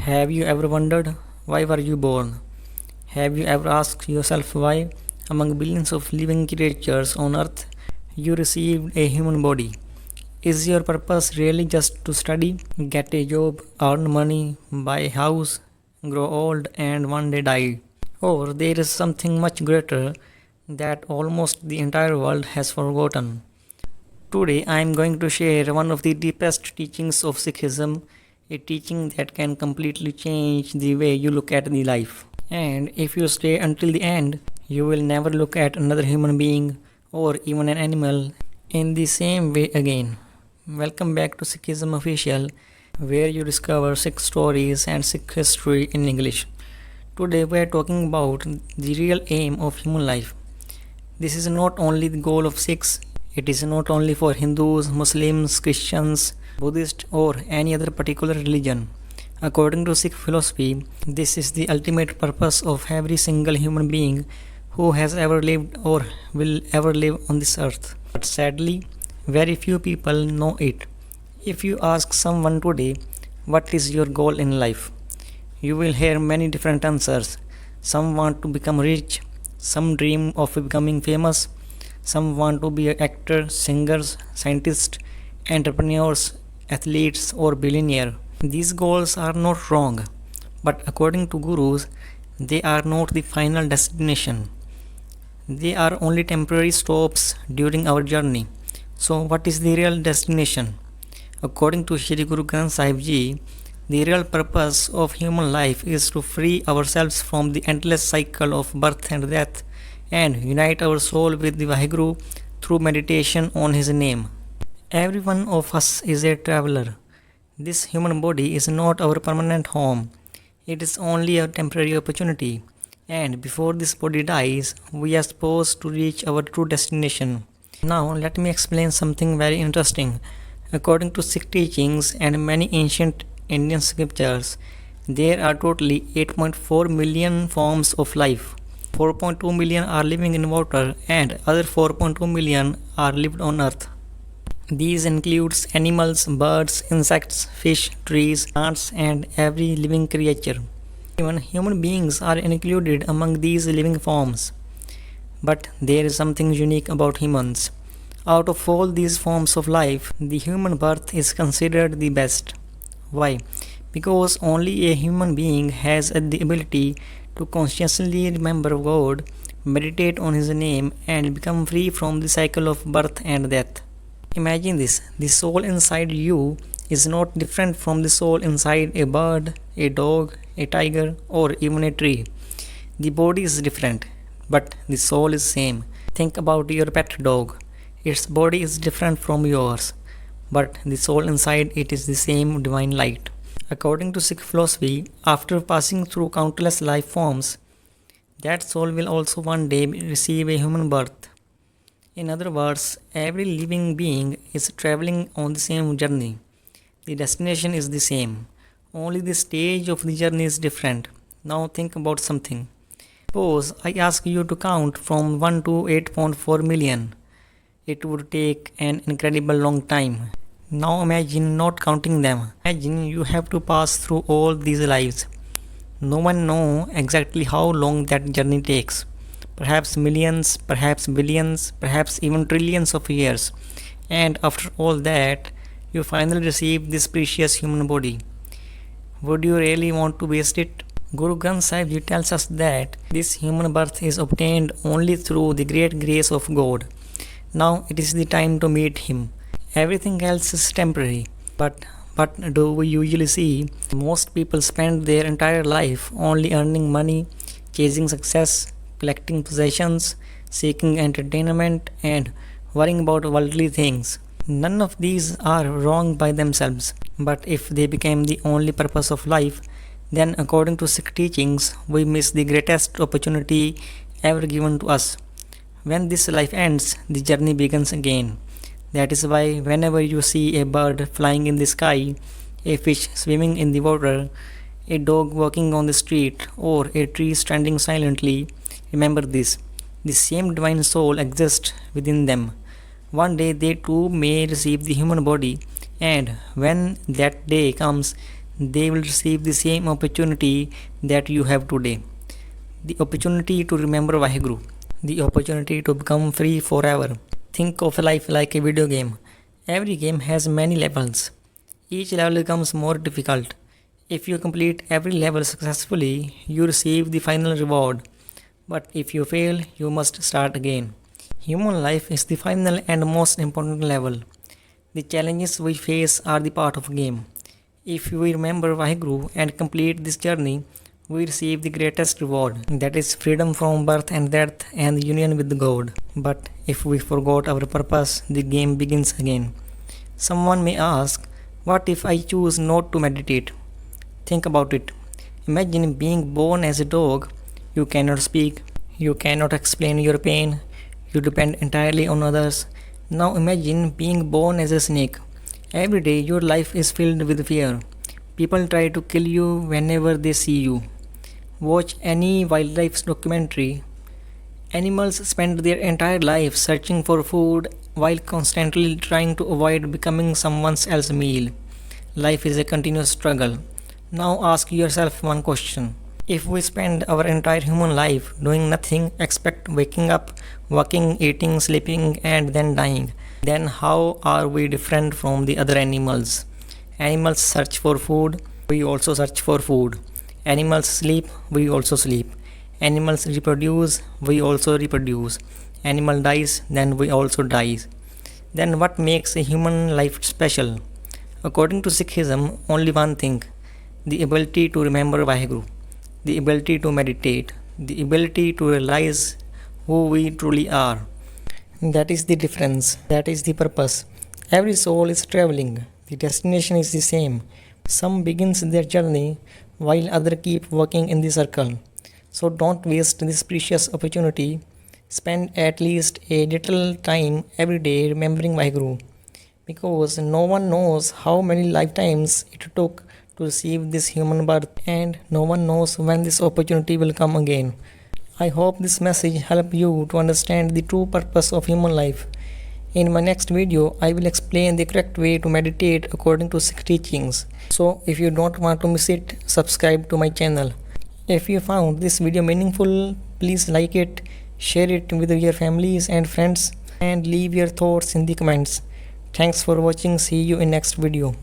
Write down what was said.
Have you ever wondered why were you born? Have you ever asked yourself why, among billions of living creatures on earth, you received a human body? Is your purpose really just to study, get a job, earn money, buy a house, grow old, and one day die? Or there is something much greater that almost the entire world has forgotten? Today I am going to share one of the deepest teachings of Sikhism, a teaching that can completely change the way you look at the life. And if you stay until the end, you will never look at another human being or even an animal in the same way again. Welcome back to Sikhism Official, where you discover Sikh stories and Sikh history in English. Today we are talking about the real aim of human life. This is not only the goal of Sikhs, it is not only for Hindus, Muslims, Christians, Buddhists, or any other particular religion. According to Sikh philosophy, this is the ultimate purpose of every single human being who has ever lived or will ever live on this earth. But sadly, very few people know it. If you ask someone today, what is your goal in life? You will hear many different answers. Some want to become rich, some dream of becoming famous, some want to be an actor, singers, scientists, entrepreneurs, athletes, or billionaire. These goals are not wrong, but according to gurus, they are not the final destination. They are only temporary stops during our journey. So, what is the real destination? According to Shri Guru Granth Sahib Ji, the real purpose of human life is to free ourselves from the endless cycle of birth and death and unite our soul with the Waheguru through meditation on His name. Every one of us is a traveler. This human body is not our permanent home. It is only a temporary opportunity. And before this body dies, we are supposed to reach our true destination. Now, let me explain something very interesting. According to Sikh teachings and many ancient Indian scriptures, there are totally 8.4 million forms of life. 4.2 million are living in water and other 4.2 million are lived on earth. These includes animals, birds, insects, fish, trees, plants and every living creature. Even human beings are included among these living forms. But there is something unique about humans. Out of all these forms of life, the human birth is considered the best. Why? Because only a human being has the ability to consciously remember God, meditate on His name, and become free from the cycle of birth and death. Imagine this: the soul inside you is not different from the soul inside a bird, a dog, a tiger, or even a tree. The body is different, but the soul is same. Think about your pet dog. Its body is different from yours, but the soul inside it is the same divine light. According to Sikh philosophy, after passing through countless life forms, that soul will also one day receive a human birth. In other words, every living being is traveling on the same journey. The destination is the same, only the stage of the journey is different. Now think about something. Suppose I ask you to count from 1 to 8.4 million. It would take an incredible long time. Now imagine not counting them. Imagine you have to pass through all these lives. No one knows exactly how long that journey takes. Perhaps millions, perhaps billions, perhaps even trillions of years. And after all that, you finally receive this precious human body. Would you really want to waste it? Guru Granth Sahib Ji tells us that this human birth is obtained only through the great grace of God. Now it is the time to meet Him. Everything else is temporary. But what do we usually see? Most people spend their entire life only earning money, chasing success, collecting possessions, seeking entertainment, and worrying about worldly things. None of these are wrong by themselves. But if they became the only purpose of life, then according to Sikh teachings, we miss the greatest opportunity ever given to us. When this life ends, the journey begins again. That is why whenever you see a bird flying in the sky, a fish swimming in the water, a dog walking on the street, or a tree standing silently, remember this: the same divine soul exists within them. One day they too may receive the human body, and when that day comes, they will receive the same opportunity that you have today. The opportunity to remember Waheguru. The opportunity to become free forever. Think of life like a video game. Every game has many levels. Each level becomes more difficult. If you complete every level successfully, you receive the final reward. But if you fail, you must start again. Human life is the final and most important level. The challenges we face are the part of game. If we remember Waheguru and complete this journey, we receive the greatest reward, that is freedom from birth and death and union with God. But if we forgot our purpose, the game begins again. Someone may ask, what if I choose not to meditate? Think about it. Imagine being born as a dog. You cannot speak, you cannot explain your pain, you depend entirely on others. Now imagine being born as a snake. Every day your life is filled with fear. People try to kill you whenever they see you. Watch any wildlife documentary. Animals spend their entire life searching for food while constantly trying to avoid becoming someone else's meal. Life is a continuous struggle. Now ask yourself one question. If we spend our entire human life doing nothing except waking up, working, eating, sleeping, and then dying, then how are we different from the other animals? Animals search for food, we also search for food. Animals sleep, we also sleep. Animals reproduce, we also reproduce. Animal dies, then we also die. Then what makes a human life special? According to Sikhism, only one thing: the ability to remember Waheguru, the ability to meditate, the ability to realize who we truly are. That is the difference, that is the purpose. Every soul is traveling, the destination is the same. Some begins their journey while others keep walking in the circle. So don't waste this precious opportunity. Spend at least a little time every day remembering Waheguru, because no one knows how many lifetimes it took to receive this human birth, and no one knows when this opportunity will come again. I hope this message helped you to understand the true purpose of human life. In my next video, I will explain the correct way to meditate according to Sikh teachings. So if you don't want to miss it, subscribe to my channel. If you found this video meaningful, please like it, share it with your families and friends, and leave your thoughts in the comments. Thanks for watching. See you in next video.